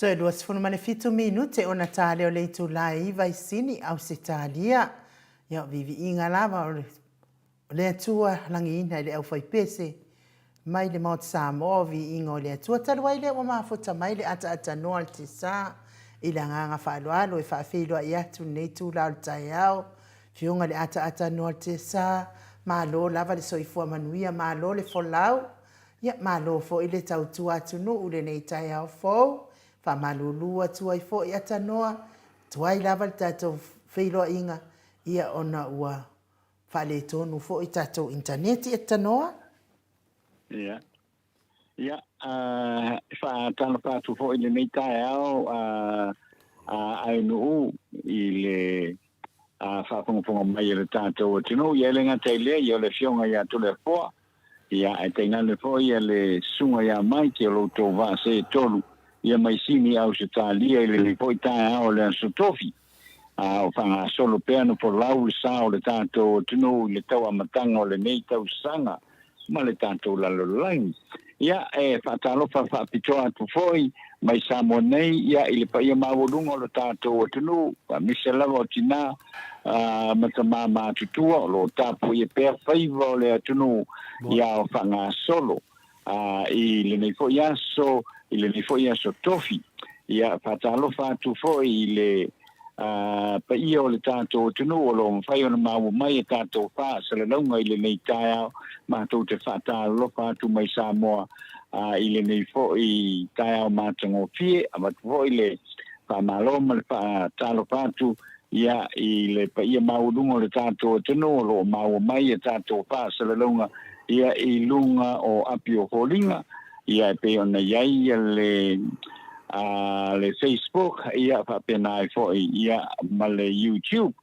Te duas funu mane fitu minute ona tale o leitu lai vai sini au se talia. Ia vivi inga lava o le atua langi ina le au fai pese. Mai le maut Samoa vi inga o le atua taluai le wa mafuta mai le ata noa te sa. Ila nganga whaaloalo e whaafeilo a iatu nei tu lao tai au. Fionga le ata noa te sa. Malo lava le soifua manuia malo le folau. Ia malo fo ile tautua atunu ule nei tai au fo. Fa malulu atu ai fo ia tanoa tuai lava tato feilo inga ia ona ua fa le tonu fo tato internet ia tanoa ia fa tano pa tu fo ile nei tai au ai no ile fa fonga mai le tato tino ia le ngata ile ia le fionga ia tu le fo ia ai tena le fo ia le sunga ia mai ke lo to va se tolu ia mai sini au se talia ile le poita au le sotofi o fanga solo peano por lau sa o le tanto tino le tau amatanga o le nei tau sanga ma le tanto la lolain ia fatalo fa pitoa tu foi mai Samoa nei ia ile pa ia mawolunga o le tanto tino misela o tina matama ma tutua lo tapu ia per faiva o le tino ia o fanga solo ile nei foi aso ile ni foi aso tofi ia fatalo fa tu foi ile pa ia o le tato tunu o lo fai ona mau mai tato fa se le longa ile nei taia ma to te fatalo fa tu mai Samoa ile nei foi taia ma tango fie ama foi ile pa maloma le pa talo fa tu ia ile pa ia mau lungo le tato tunu lo mau mai tato fa se le longa ia ilunga o apio holinga ia pe ona iai le Facebook ia fa pena fo ia ma le YouTube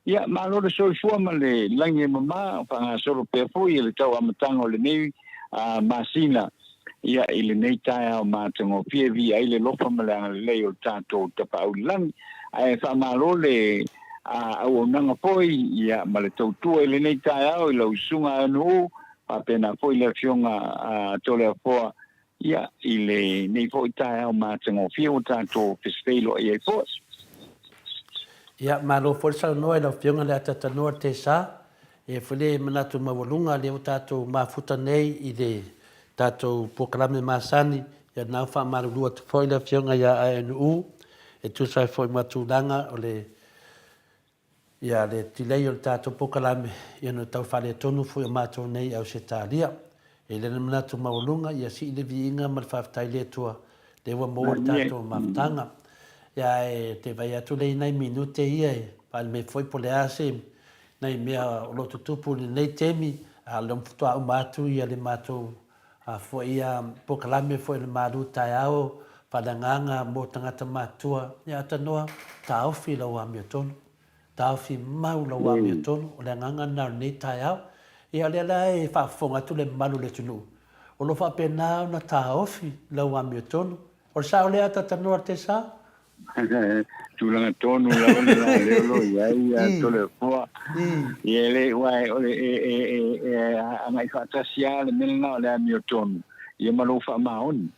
ia ma lo so fo ma le lange mama fa solo pe fo ia le tau amatango le nei masina ia ile nei tai ma tango pie vi ai le lofa ma le o tato te pa ulang ai fa ma lo le au nanga foi ia ma le tau tu ile nei tai au le usunga no pa pena fo ile fionga tole fo ia ile nei foi tai au matango fio tanto festelo e fo ia malo forsa no e la fionga le tata no te sa e fule manatu mawalunga le tato mafuta nei i le tato poklame masani ia na fa marulu tu foi la fionga ia anu e tu sai foi matulanga o le ia le tilei o tato poklame ia no tau fale tonu foi mato nei au setalia e le mana tu maulunga ia si le viinga mal faftai le tua le wa mo tato maftanga ia te vai atu le nai minute ia pal me foi pole ase nai mea o lo tupu nei temi a lo futua o matu ia le matu a foi ia pokalame foi le maru taiao padanganga mo tangata matua ia tanoa taofi lo wa miotonu taofi mau lo wa miotonu o le nganga na nei taiao ia le lai fa fonga tu le malu le tunu o lo fa pena na taofi lo wa miotonu o sa le ata tanoa te sa tu langa tonu la le lo ia to le fo ia le wai o le mai fa tasia le melna le miotonu ia malo fa maoni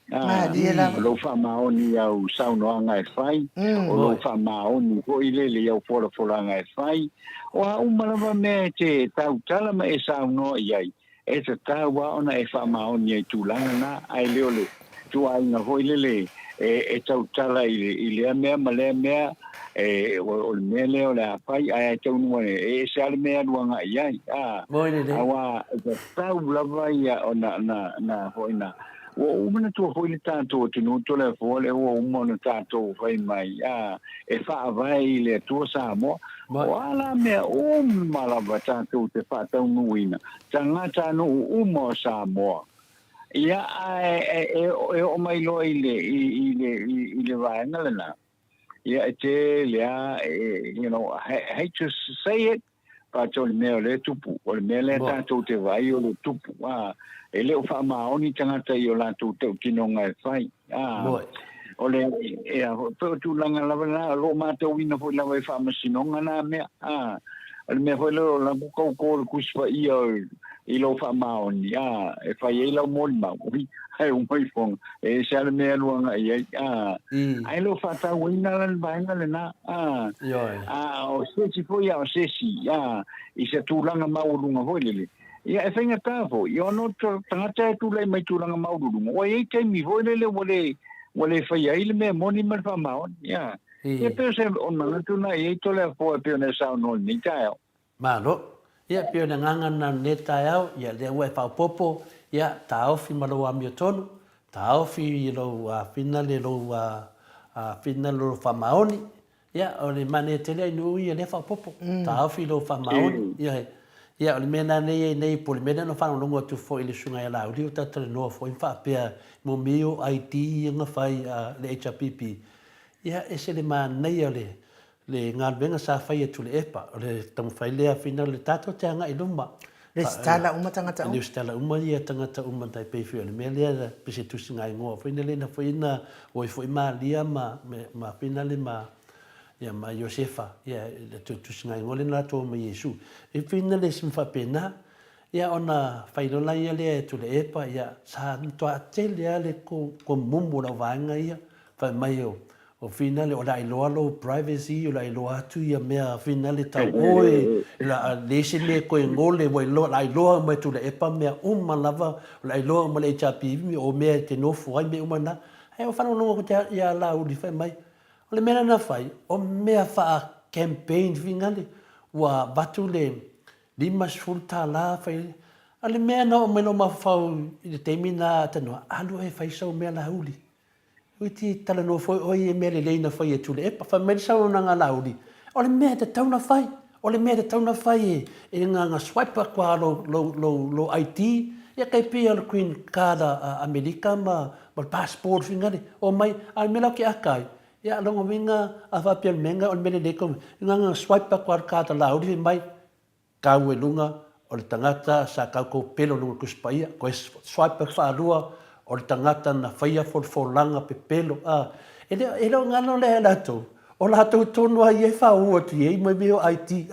lo fa maoni ia u sauno anga e fai o lo fa maoni ko ile le ia fo anga e fai o a umalava me te tau tala ma e sauno ia e te tau wa ona e fa maoni e tu langa na ai le ole tu ai na ho ile le e tau tala ile mea male mea o le mea o le fai ai tau no e sa le mea luanga ia awa e tau lava ia ona na hoina o mana tu hoina tanto tino to le fo le o mana tanto fai mai e fa vai le tu Samoa Wala mea malava tātou te whātau nuina. Tangata no mo Samoa. Ia e o mai loa i le vaenga lena. Ia e te lea, I hate to say it, but o le mea le tupu. O le mea le tātou te vai o le tupu. E leo whaamaoni tangata I o lātou tau kinonga e whai. O le pe tu langa lava na lo mātou ina foi lava e whaamasinonga nā mea. O le mea foi leo la kukau kōre kuspa I lo whaamaoni. E whai e lau mōni maui. Ai o mai fonga. E se ale mea luanga I ai. Ai lo whatau ina lan vaenga le nā. O sesi foi o sesi. I se tūlanga maurunga foi lele. Ia e whainga tāwho. I ono tangata e tūlai mai tūlanga maurunga. O e teimi foi lele wale whai ai le mea moni mai whamaoni. Ia peo se o mangatuna I tole a poa peo ne sao no ni taeo. Malo. Ia peo na ngangana ne taeo. Ia le ue whaupopo. Ia taofi malo a mio tonu. Taofi I lo finale lo finale lo whamaoni. Ia o le mane tele inu ia le whaupopo. Taofi lo whamaoni. Ia o le mena nei po le mena no whanongo atu fo I le sunga e lau. Rio tatare noa fo I whapea mo mio IT nga whai le HRPP. Ia e se le maa nei o le ngā venga sa whai atu le epa. O le tamu whai lea fina le tato te anga I luma. Le stala uma tangata Le stala uma ia tangata uma tai pefi o le mea lea pese tusi ngai ngoa. Whaina le na whaina o I fwoi maa lia ma whaina le ma ia ma Josefa ia tusi ngai ngoa le na tō ma Yesu. E whaina le simfa pena ia ona whailona ia lea tu le epa ia sa toa te lea le ko mumbu na vanga ia whai mai o finale o la iloa lo privacy o la iloa atu ia mea finale tau oe la lesi me koe ngole wa iloa la iloa mai tu le epa mea lava la iloa ma le HRPV o mea te nofu ai me umana ai o whanonongo ko te ia la uli whai mai o le mea na whai o mea wha campaign finale wa batu le limas fulta la whai ale mea na o meno mawhau I le teimina tanoa alu e whai sau mea la uli Uiti tala no foi oi e mele leina foi e tule epa fa mele sa ona nga lauri o le mea te tauna fai o le mea te tauna fai e nga swipe kwa lo IT ia kai pia le queen kada Amerika ma passport fingale o mai al mela ke akai ia longo winga a fa pia menga o mele le kom nga swipe kwa kada lauri mai kau e lunga o le tangata sa kau ko pelo lunga kuspaia ko swipe fa lua o le tangata na whaia folfolanga pe pelo. E leo ngano le lato. O lato tonu ai e whau atu e mai meo IT.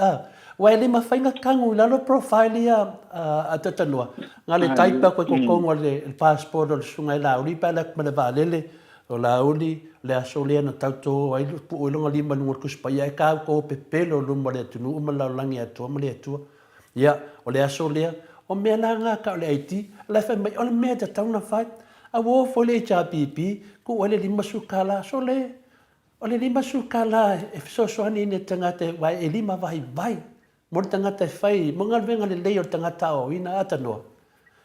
Wa ele ma whainga kangu lalo profile a tatanua. Ngā le taipa koe kokongo le passport o le sunga I lauri pa lak ma le vālele. O lauri le aso lea na tauto ai pu o longa lima nunga kuspaia e kāu ko pe pelo lumba le atunu uma lau langi atua ma le atua. Ia, o le aso lea. O mea nā ngā ka o le IT. Le whai mai o le mea te tauna whai. A wo fo le HRPP ku ole lima sukala so le ole lima sukala e so ani ne tangata vai e lima vai mo tangata fai mo ngal venga le o tangata o ina atano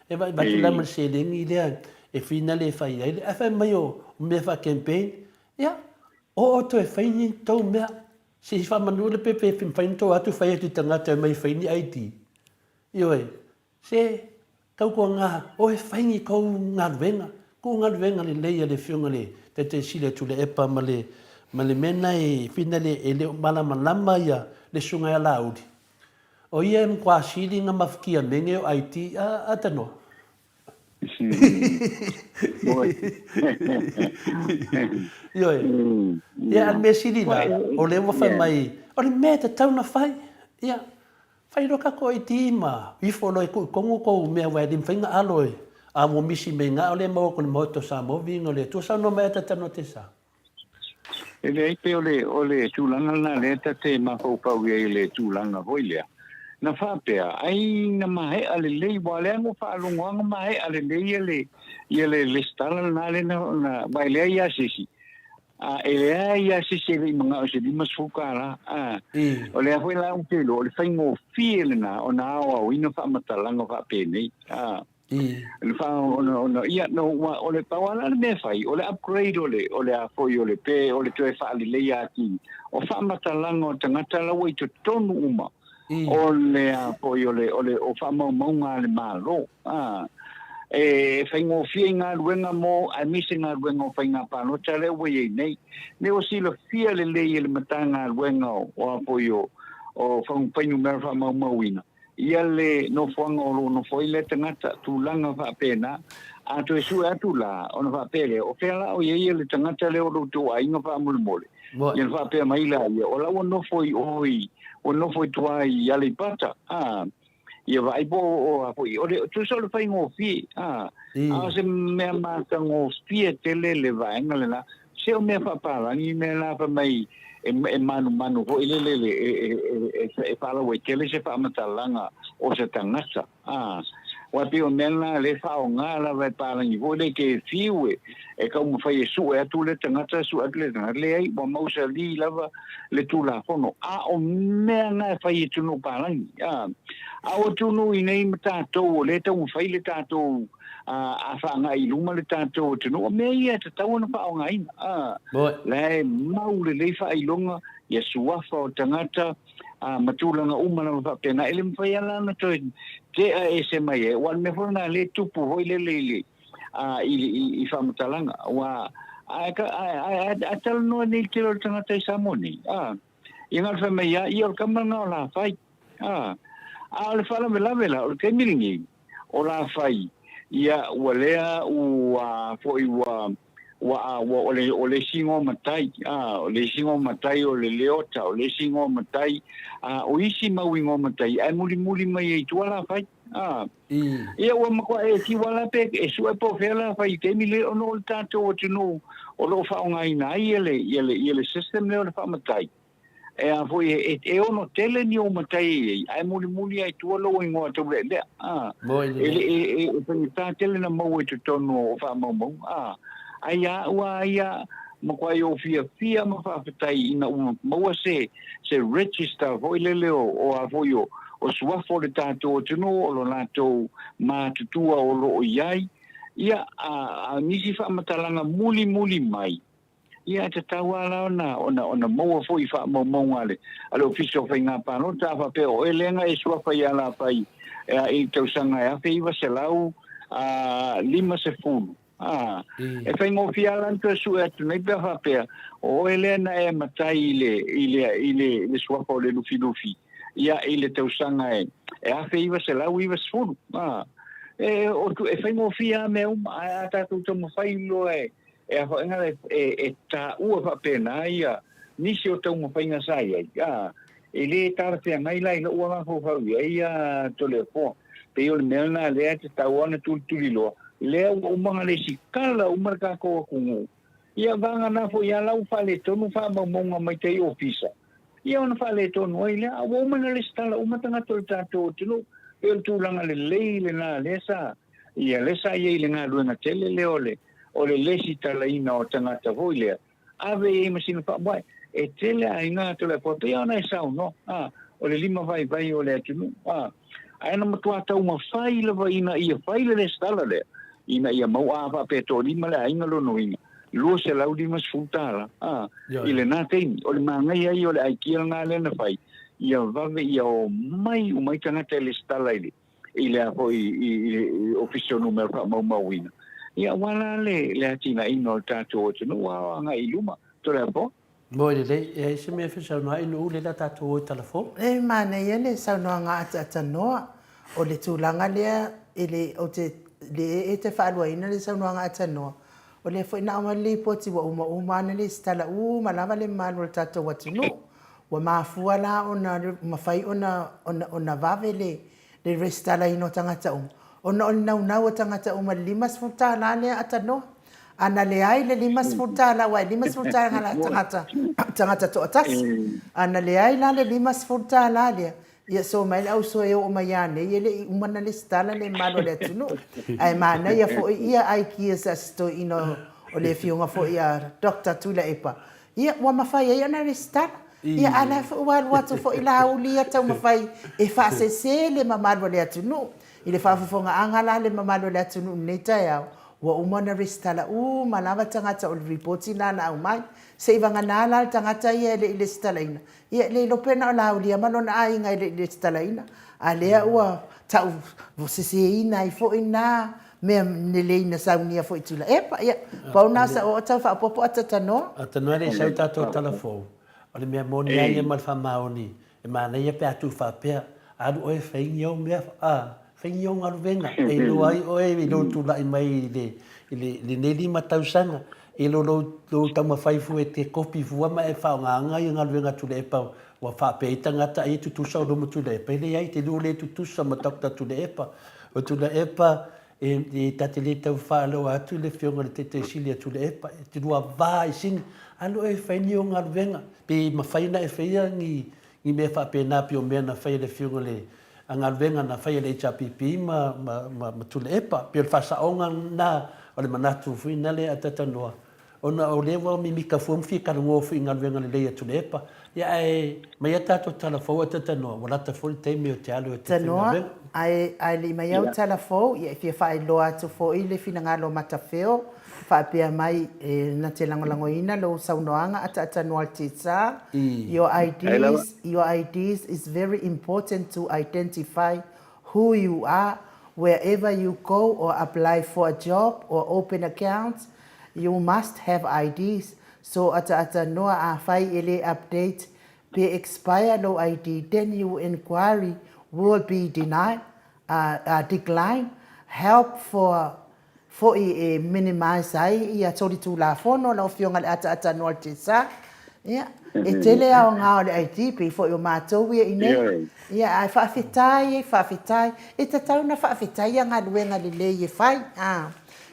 e vai ba la mer se le ngi le e finale fai e fa mai o me fa campaign ya o to e fai ni to me si fa manu le pepe fai to atu fai tu tangata mai fai ni IT yo e se kau ko ngā, o e whaingi kau ngā ruenga. Ko ngā ruenga le leia le whiunga le, te sile tu le epa ma le mena e whina le e leo malama ia le sunga ia laudi. O ia e mkwa sili ngā mawhikia menge o IT, atanoa. Ioe, ia al mea sili la, o le wawhai mai, o le mea te tauna whai, ia, whai roka ko I tīma, I whono e kongo kou mea wai lim whainga aloe, a mo misi me ngā ole mau ko le moto sa mo vingo le, tu sa no mea tatano te sa. E le aipe ole tūlanga na le tate makaupau e le tūlanga hoi lea. Na whapea, ai na mahe ale lei wale ango whaalongoanga mahe ale lei le stala na le na wai lea ia sisi. E lea ia sisi le mga o se lima sukara. O lea hoi la umpelo, o le whaingo fie le na o na awa o ina whamatalanga whapea nei. le fa ona ia no o le pawala le me fai o le upgrade o le a foi o le pe o le toe fa le ia ki o fa matalanga o tangata la wai to tonu uma o le a foi o le o fa maunga le malo e faingo fienga luenga mo a misinga luenga fainga pa no tale we nei ne o silo fia le matanga luenga o apoio o fang painu mer fa mawina ia le no fanga o no foi le tangata tulanga fa pena a to su atu la ona fa pele o fela o ye le tangata le o to ainga fa mole ia fa pe mai la ia o la no foi oi o no foi tuai ia le pata ia vai bo o tu solo fai ngo fi se me ma ngo fi tele le vai ngale la se o me fa pala ni me la fa mai e manu ho ile e pala we tele se fa matalanga o se tangasa wa pio mena le fa o ngala vai pala ni vo le ke fiwe e ka mo fai su e tu le tangata su atle le ai mo mo se li lava le tu la fono o me na fai tu no pala a o tunu i nei matatou le tau fai le tatou a fa ngai luma le tatou tunu me ia te tau na fa ngai le mau le fa i longa ia suafa o tangata matulanga umana fa pena ele mfai ala na to te a ese mai e wan me fona le tupu hoi le i fa matalanga wa a tal no ni kilo tangata Samoa ni ia ngal fa mai ia o kamanga la fai le fala vela o ke miringi o la fai ia walea u foi wa o le singo matai o le singo matai o le leota o le singo matai o isi mawingo matai ai muli mai i tu la fai ia wa ma e ki wala pe e su e po fela fai ke mi le ono tanto o tino o lo fa ngai na ele system le o fa matai e a foi e ono tele ni o matai ai muli ai tu lo ingo to le e ta tele na mo e to no fa mo ai a mo kwa yo fia mo fa tai ina mo se register foi le o a foi o sua fo le tato tu no lo na to ma tu o lo iai ia a nisi fa matalanga muli mai ia te tawala ona mo foi fa mo ale alo fiso fa nga pa no ta fa pe o elenga e sua fa ia la pai e te usanga e fe iwa se lau lima se fulu e fa ngo fiala nto su et nei pe fa pe o elena e matai ile sua fa le lufi ia ile te usanga e fe iwa se lau iwa se fulu e o tu e fa ngo fia me a ta tu mo fai lo e a whainga ta ua pa pena ia nisi o tau mawhainga sai ai le tara te ngai lai na ua mawhau hau ia to le po pe o le melna le te tau ana tuli loa le umanga le sikala umarka ko kungu ia vanga na fo ia lau fale tonu fa mamonga mai te ofisa ia ona fale tonu ai le a umanga le stala umatanga to tato tino pe o tulanga le na lesa ia lesa ia le nga luenga tele le ole o le lesi tala ina o tangata voilea. Ave e masina pa bai. E tele a inga to le pote ona e sau no. O le lima vai o le atunu. Aina matua tau ma fai lava ina ia fai le stala le. Ina ia mau apa pe to lima le inga lo no ina. Lo se lau lima sfutala. Ile na teini. O le mangai ai o le aikia nga le na fai. Ia vave ia o mai tangata le stala ile. Ile a i ofisio numero pa mau ina. Ia wala le atina ino tato o tino wa nga iluma to le po mo le e se me fesa no ino le tato o telefon e mana ia le sa no nga ata no o le tulanga le ele o te le te falwa ina le sa no nga ata no o le foi na le poti wa uma le stala malava le malu tato wa tino wa mafua la ona mafai ona vavele le restala ino tangata ona na tangata uma limas futala le atano ana le ai le limas futala wa limas futala ngala tangata to atas ana le ai la le limas futala le ia so mai au so e o mai ane ele umana le stala le malo le tunu ai mana ia fo ia ai ki sa sto ino o le fiunga fo ia doctor tula epa ia wa mafai ia na le stala ia ala fo watu fo ila ulia tau mafai e fa se le mamalo le atunu i le fa fonga angala le mamalo le atunu nei taiao wa umana restala malava tangata o reporti nana au mai se ivanga nala tangata ia le stalaina ia le lopena la ulia malona ai ngai le stalaina alea ua tau ina i fo ina me neleina saunia fo itula epa ia pauna sa o tau fa popo atatano le sau tato telefon ole me moni ai mal fa maoni e mana ia pe atu fa pe adu o feinho me feinho ngal venga e lo ai o e lo tu la mai le neli matausanga e lo tama fai fu e te kopi fu ma e fa nga ngal venga tu le pa wa fa pe tangata ai tu sa do tu le pe le ai te lo le tu sa matakta tu le epa o tu le epa e tatele tau fa lo atu le fionga le te silia tu le epa te dua vai sin alo e feinho ngal venga pe mafaina e feia ni me fa pe na pio me na fai le fionga le angal venga na fai le HPP ma tu le epa pe fa sa onga na o le manatu fina le atata noa ona o le wa mi mika fo mfi ka ngo fi ngal venga le tu le epa ya e mai atato tala fo atata noa wala ta fo te me o te alo te noa ai le mai au tala fo ia fi fa lo atu fo ile fina ngalo matafeo fa pe mai na te lango ina lo saunoanga atata noa tisa your IDs is very important to identify who you are wherever you go or apply for a job or open accounts you must have IDs so ata noa a fai ele update pe expire no ID then your inquiry will be denied decline help for i minimize ai ia tori tu la fono la fionga ata noa tisa ia e tele au ngā le IT pe fo yo mātou ia ine ia ai whaafitai e te tau na whaafitai a ngā luenga le le e whai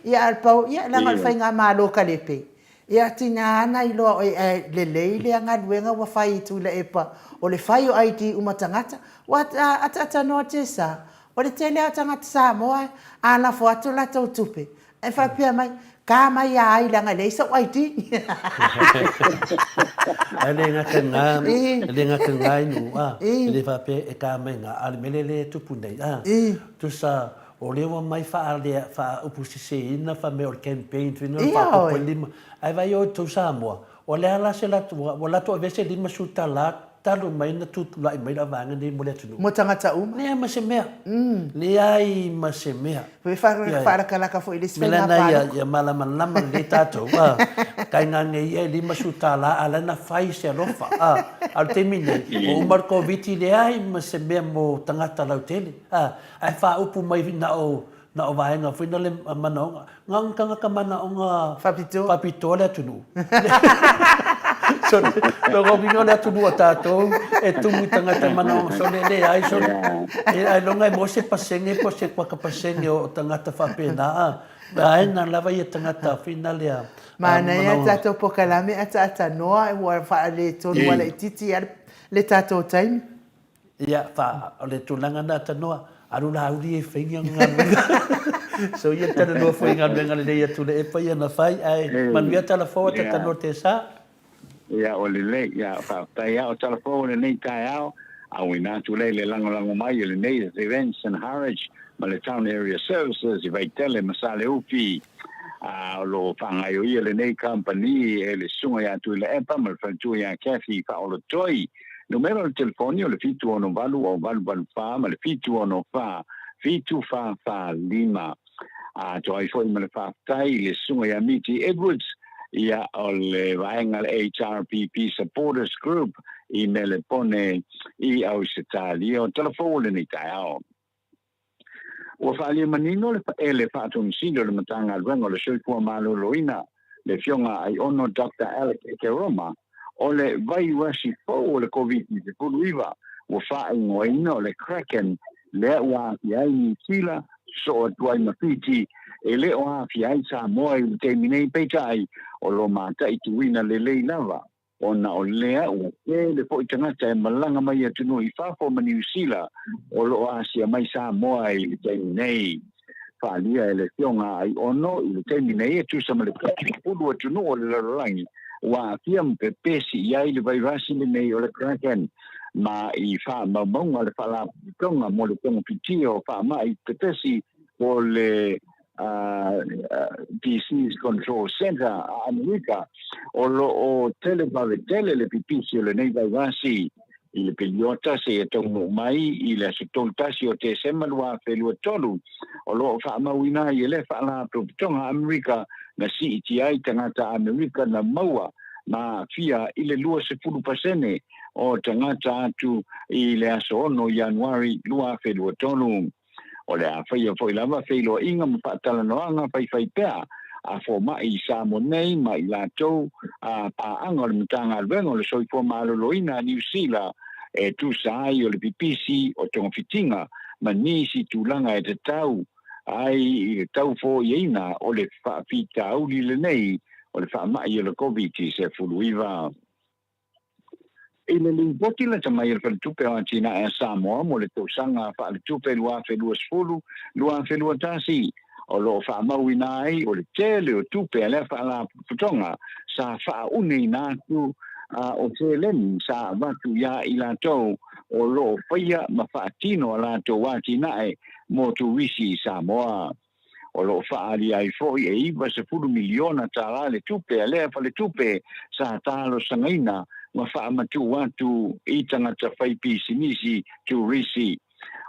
ia alpau ia langa whai ngā mālo ka lepe ia tina ana i loa le le ngā luenga wa whai tu le epa o le whai o ID umatangata wa ata noa tesa o le tele au tangata Samoa ana fo atu la tau tupe e whapia mai ka mai ai langa le sa ID ale nga ngai nu le fa pe e ka mai nga al melele tu punei tu sa o le wa mai fa ale fa opposition fa me o campaign tu no fa ko lima ai vai o tu Samoa o le ala se la tu wala to vese lima suta la talu mai na tu lai mai la vanga ni mo le tu mo tangata le ma se mea le ai ma se mea pe fa kala ka fo ile se na ya mala malama le tato kai nga nei li masuta la ala na fai se rofa al temine o marco viti le ai ma se mea mo tangata la tele ai fa upu mai na o vai nga fina le manonga ngang kanga ka mana onga papito le tunu so lo vingo le tunu tato e tu tangata manonga so le ai so ai longa mo se pasenge po se kwa ka pasenge o tangata fa pena ai na lava ia tangata fina le mana ia tato pokalame ata noa wa fa le tonu wala titi le tato time ia fa le tulanga na tanoa aru la uri e fenga nga so ia tana no foi nga le ia tu le e pai na fai ai man via tala fo ta no te sa ia o le ia fa tai o tala fo le nei kai ao a wina tu le lango mai le nei events and harage ma le town area services i vai tele masale upi lo fanga yo ia le nei company e le sunga ya tu le epa ma fa tu ya cafe fa o lo toi numero del telefonio le fitu ono valu fa ma le fitu ono fa fitu fa lima to ai foi ma le fa tai le sunga ya miti Edwards ia o le vaenga le HRPP supporters group i me le pone i au setali o telefone ni tao o fa le manino le fa to msindo le matanga al le soi fu malo loina le fionga ai ono Dr. Alex Keroma o le vai wasi po le COVID-19 puluiva o fa ngoina le kraken le wa ia ni sila so tuai mapiti e le o fi ai sa mo i terminei petai o lo mata i tuina le lava ona o lea o le po itangata e malanga mai atu no i fa fo mani sila o lo asia mai sa mo i terminei fa lia ele fionga ai ono i terminei tu sa male pulu atu no le rangi wa fiam pe pesi yai le vai vasi le nei o le kraken ma I fa ma monga le fala tonga mo le tonga pitio fa ma I pe pesi o le disease control center America o tele le pipisi le nei vai vasi I le peliota se tonga mai I le sotoltasi o te semalua felua tolu o lo fa ma wina I le fa la tonga America na si iti tangata America na maua ma fia I le 20% o tangata atu I le aso ono Januari 2023 o le a whaia foi lava whailo inga mawhatala noanga whai pea a fo mai sa mo nei mai la tau a anga le mtanga alwenga le soi fo maloloina New Zealand e tu sai o le pipisi o tonga fitinga ma nisi tulanga e te tau ai tau fo ieina o le whaafita au li le nei o le whaamai o le COVID se fuluiva. I le limpoti le tamai le whalitupe o Antina e Samoa mo le tausanga whaalitupe lua whelua tasi o lo whaamau inai o le tele o tupe le whaala putonga sa whaaune inatu o te leni sa watu ia I latou o lo whaia ma whaatino a latou wati nae mo tu wisi Samoa. O lo whaari ai foi e iwa se 10 miliona tala le tupe a lea le tupe sa talo sangaina ma whaamatu watu I tangata whaipisi nisi tu risi.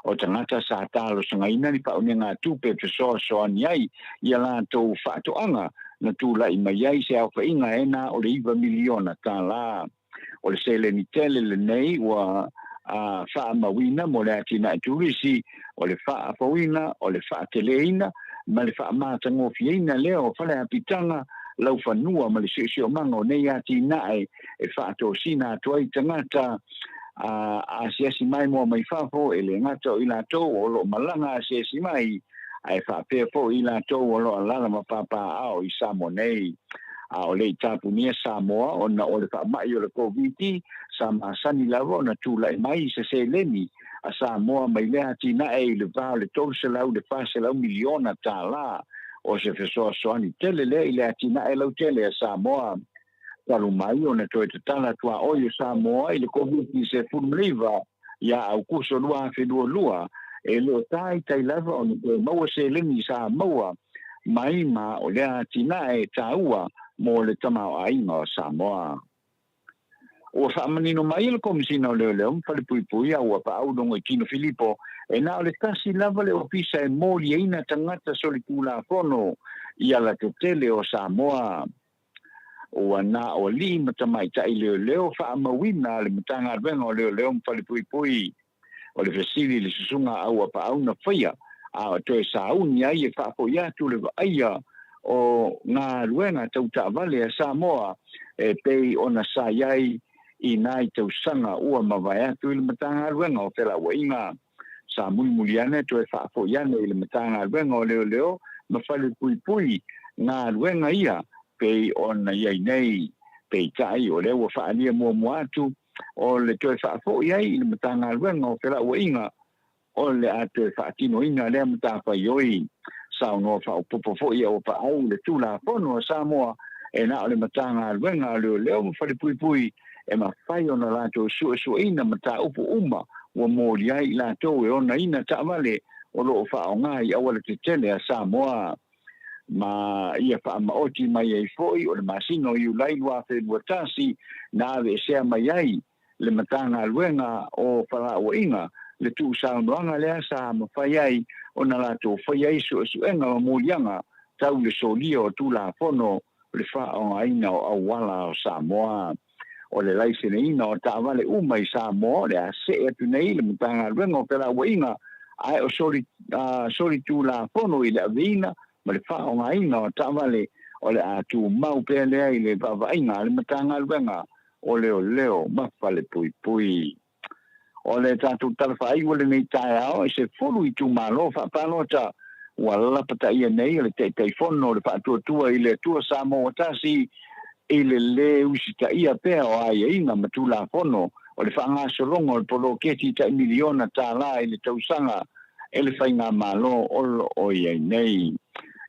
O tangata sa talo sangaina ni paune ngā tupe pe soa ni ai I latou whaatoanga na tūlai mai ai se au whainga ena o le 1 miliona tala. O le sele ni tele le nei wa whaamawina mo le atina turisi o le whaafawina o le whaateleina ma le whaamatango fiena leo whale apitanga lau whanua ma le sio mango nei atina e whaato sina tuai tangata a siasi mai mo mai whafo e le ngata o ila tau o lo malanga a siasi mai ai whapea po ila tau o lo alala ma papa ao I Samoa nei. O le tapunia Samoa o na o le whaamai o le COVID sa masani lava o na tūlai mai se leni a Samoa mai lea tina e le vau le tauselau le whaselau miliona tala o se whesoa soani tele le I le atina e lau tele a Samoa. Talu mai o na toi te tala tua oio Samoa I le COVID se fulmriva ia au kuso lua lua e leo tai lava o na maua se leni Samoa mai ma o le atina e taua mo le tamau ainga o Samoa. O whaamanino mai le komisina o leo whalepui au a pa au dongo I Tino Filipo e na o le kasi lava le ofisa e mōli eina tangata solikula fono I ala te tele o Samoa. O ana o li matamai tai leo whaamawina le matanga adwenga o leo whalepui o le fesili le susunga au a pa au na whaia a toe sauni ai e whaapo iatu le aia o ngā luenga tau vale a Samoa e pei ona sa iai I nai tau sanga ua mawai atu I le matanga luenga o whela wainga. Sa muli ane to e whaafo iane I le matanga luenga o leo ma whale pui ngā luenga ia pei ona iai nei pei tai o leo whaalia mua atu o le to e whaafo iai I le matanga luenga o whela wainga o le atu e whaatino ina lea matapa ioi. Sao no fa popo fo ia o pa au le tula fono Samoa e na o le matanga luenga leo mo fale pui e ma fai ona lato su ina mata upu uma wa mōli ai lato e ona ina ta vale o lo fa o ngai au le tele a Samoa ma ia fa ma oti mai ai foi o le masino I ulai lua fe tasi na ave sea mai ai le matanga luenga o fala o inga le tu sa noanga le sa ma fai ai ona lato fai ai su enga molianga tau le solio tu la fono le fa o aina o wala o Samoa o le laisene ina o ta vale umai Samoa le a se e tu nei le mutanga rengo pela wainga ai o soli tu la fono I le avina ma le fa o aina o ta vale o le a tu mau pele ai le vavainga le mutanga renga o leo ma fale pui o le tatu talafai o le nei tae ao e se fulu I tu malo fa palota wala pata ia nei le te fono le patuatua I le tua Samoa tasi I le usita ia pea o ai inga matula fono o le whanga solongo le polo keti ta miliona tā la I le tausanga e le whainga malo o iai nei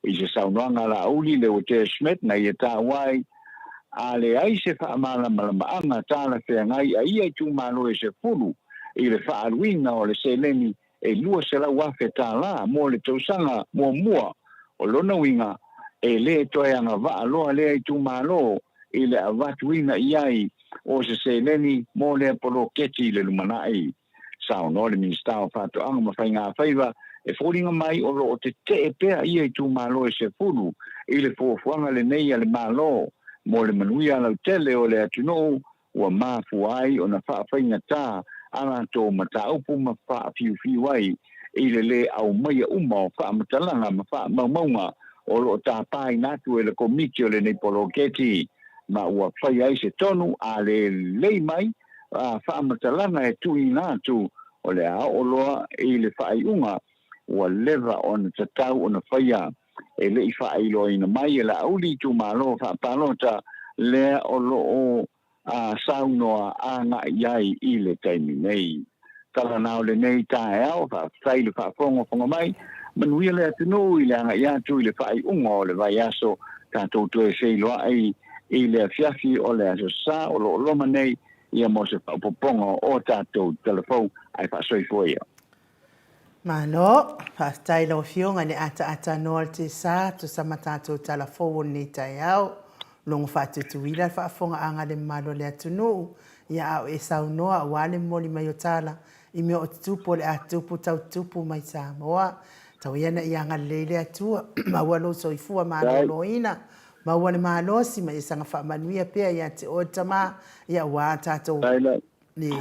I se saunoanga la uli le o te Smith na ia tā wai ale ai se whaamala tāna whea ngai a ia tu malo e se furu i le whaaruina o le seleni e lua se lau afe tāla mo le tausanga mua o lona winga e le toe anga waa loa le ai tu malo i le avatuina iai o se seleni mo le apolo keti le lumanai sao no le minister o fato anga mawhainga whaiva e fōringa mai o lo o te te pea ia i tu malo e se furu i le fōfuanga le nei le malo mo le manuia lau tele o le atunou ua Maleifua ai o na whaawhainga tā ana tō mataupu ma whaafiu ai i le au maia uma o whaamatalanga ma whaamaunga o lo tā pai natu e le komiki o le nei poloketi ma ua whai ai se tonu a le lei mai whaamatalanga e tui natu o le a o loa i le whaiunga ua leva o na tatau o na whaia e le i whailo ina mai e la auli tu malo whaapalota le o lo o saunoa anga iai i le taimi nei. Kala nao le nei tae au, whailu whaafonga mai, manuia le atunu i le anga iatu i le whaiunga o le vai aso tātou tue whailoa ai i le fiafi o le aso sa o lo loma nei ia mo se whaapoponga o tātou telefon ai whaasoifua ia. Malo, pastai lo fionga ni ata noa te sa tu sama tātou telefon ni tae au. Longo whaatutuila whaafonga anga le malo le atunu ia au e saunoa wale moli mai o tala i mea o tupu le atupu tau tupu mai Samoa tau iana i anga leile atua maua lo soifua malo loina maua le malosi mai sanga whaamanuia pia ia te o tama ia wā tātou ni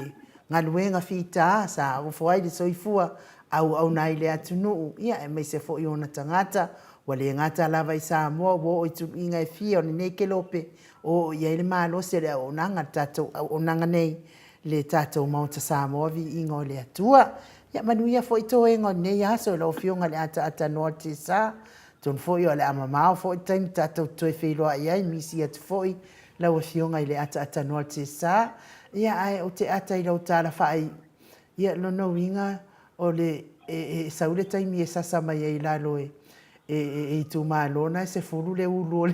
ngaluenga fita sa ufuai le soifua au nai le atunu ia e mai se fo i ona tangata wale ngata lava i Samoa wo i tu inga e fia o nei ke lope o ia le malo se le o nanga tatou o nanga nei le tatou mauta Samoa vi inga o le atua ia manuia fo i toenga nei aso lo fionga le ata noa te sa ton fo i o le amamao fo i taimi tatou toe wheloa iai misi atu fo i lau fionga i le ata noa te sa ia ai o te ata i lau tala whai ia lono winga o le saule taimi e sasa mai e lalo e tu malona se fulu le ulu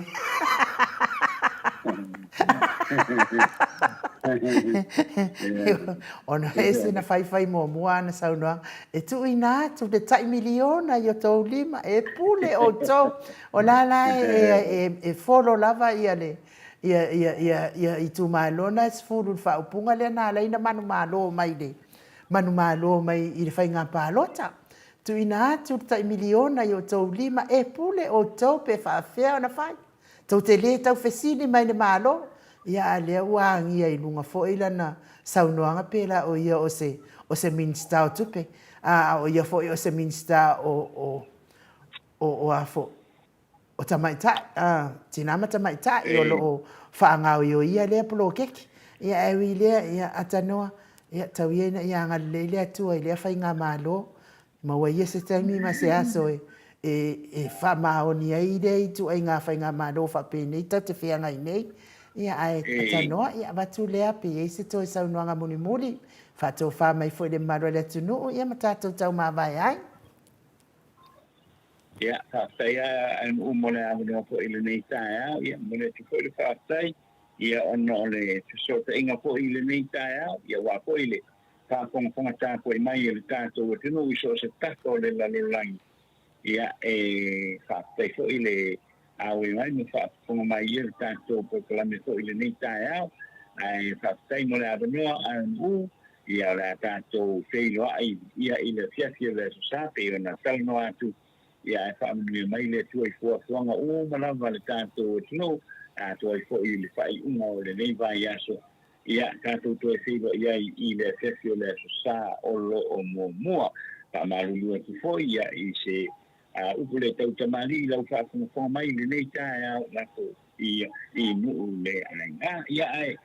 ona ese na fai mo ana sauna e tu ina tu de tai miliona yo to lima e pule o to o la e folo lava ia le ia i tu malona se fulu fa upunga le na la ina manu malo mai i le fai nga palota tu ina tu tai miliona yo to lima e pule o to pe fa fea na fai to te le tau fesini mai le malo ia le wangi ai lunga fo ilana saunoanga pela o ia o se minsta o tupe o ia fo o se minsta o afo o tamaita tinama tamaita i o lo whaangau i o ia le polo keki ia ewi lea ia atanoa ia tau ia ia ngale lea tua i lea whainga malo ma wa ia se taimi ma se aso e whamaoni ai rei tu ai ngā whainga malo whapene tau te whianga i nei ia ai atanoa ia watu lea pe i se toi saunoanga muni whatou wha mai fo i le malo le tunu ia matatou tau mawai ai ia whaafeia an umole amunea fo i le nei tae ia mune tu fo i le whaafei ia ono le sota inga fo i le nei tae ia wa fo i le whaafonga tāko i mai le tātou tunu i so se tako le lalolangi ia e whaafei fo i le awe mai mo whaafonga mai i le tātou po kalame fo i le nei tae ai whaafei mo le amunea an ia le tātou wheilo ai ia i le fiafia le sosape i na talno atu ia e whaamunua mai le tuai fuafuanga o malawa le tātou tino a tuai fo i le whai unga o le nei vai aso ia tātou tuai wheilo ia i le fiafia le sosa o lo o mua whaamalulua tu fo ia i se upule tau tamali lau whaafonga mai le nei tae au lako i nuu le alenga ia ai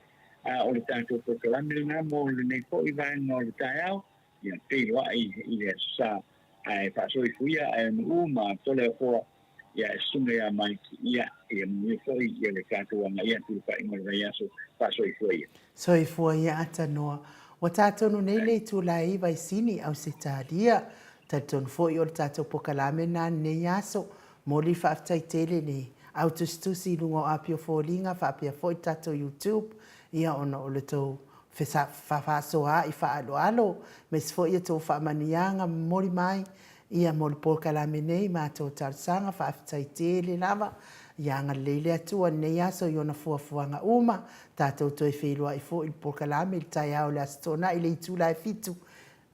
o le tātou pokalame le namo le nei fo i vanga o le tae au ia wheilo ai i le sosa ai pasoi fuia ai no ma tole fo ia sunga ia mai ia me foi ia le kato nga ia tu pa ingo ia so pasoi fuia soi fuia atanoa o tato no nei le tu lai vai sini au se tadia taton foi o tato pokalame na nei aso moli fa tai tele ni au tustusi lunga o apio fōlinga, whaapia fōi tato YouTube, ia ona o le tau whawhasoa i whaaloalo, me se fōi tō whaamanianga mori mai, ia mori pōkalame nei, mā tō tarsanga, whaafitai tēle lava, ia ngā leile atua nei aso i ona fuafuanga uma, tātou toi wheilua i fōi pōkalame, i tai au le astona, i le itula e fitu,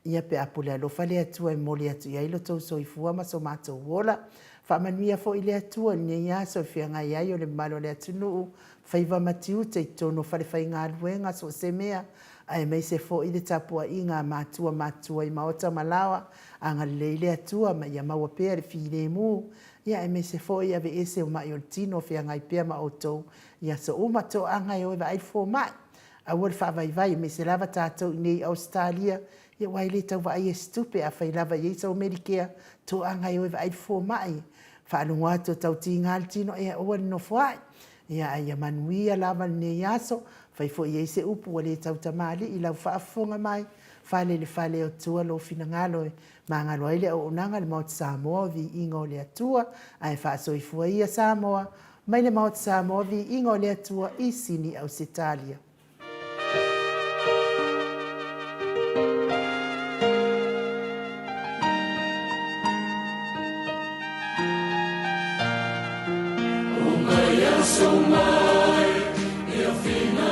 ia pe apole alofa le atua i moli atu ia ilo tau so i fua ma so mātou wola. Whaamanuia fo i le atua nei aso i whianga iai o le malo le atunu, whaiva matiu te i tono whare whai ngā luenga so se mea, ai mei se fo i le tapua i ngā mātua i maota malawa, a ngā leile atua ma ia maua pēr i whine mū, ia e mei se fo i ave ese o mai o tino whianga i pēr ma o tau, ia so uma to anga i oiva ai fo mai, a wad whaavai me se lava tātou nei Australia, ia wai le tau vai e stupe a whai lava i sau Medicare, to anga i oiva ai fo mai, whaalunga to tau ti ngal tino e oa no fuai, ia ai a manuia lava nei aso, whai fo i se upu wa le tau tamali, i lau whaafonga mai, whale o tua lo fina ngalo e, ma ngalo aile o unanga le maut Samoa vi ingo le atua, ai whaaso i fua ia Samoa, mai le maut Samoa vi ingo le atua i sini au Sitalia. So mai, ia fina,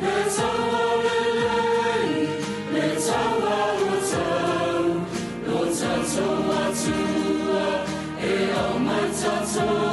le tawa le tawa o tau, lo tatou atua, e au mai tatou.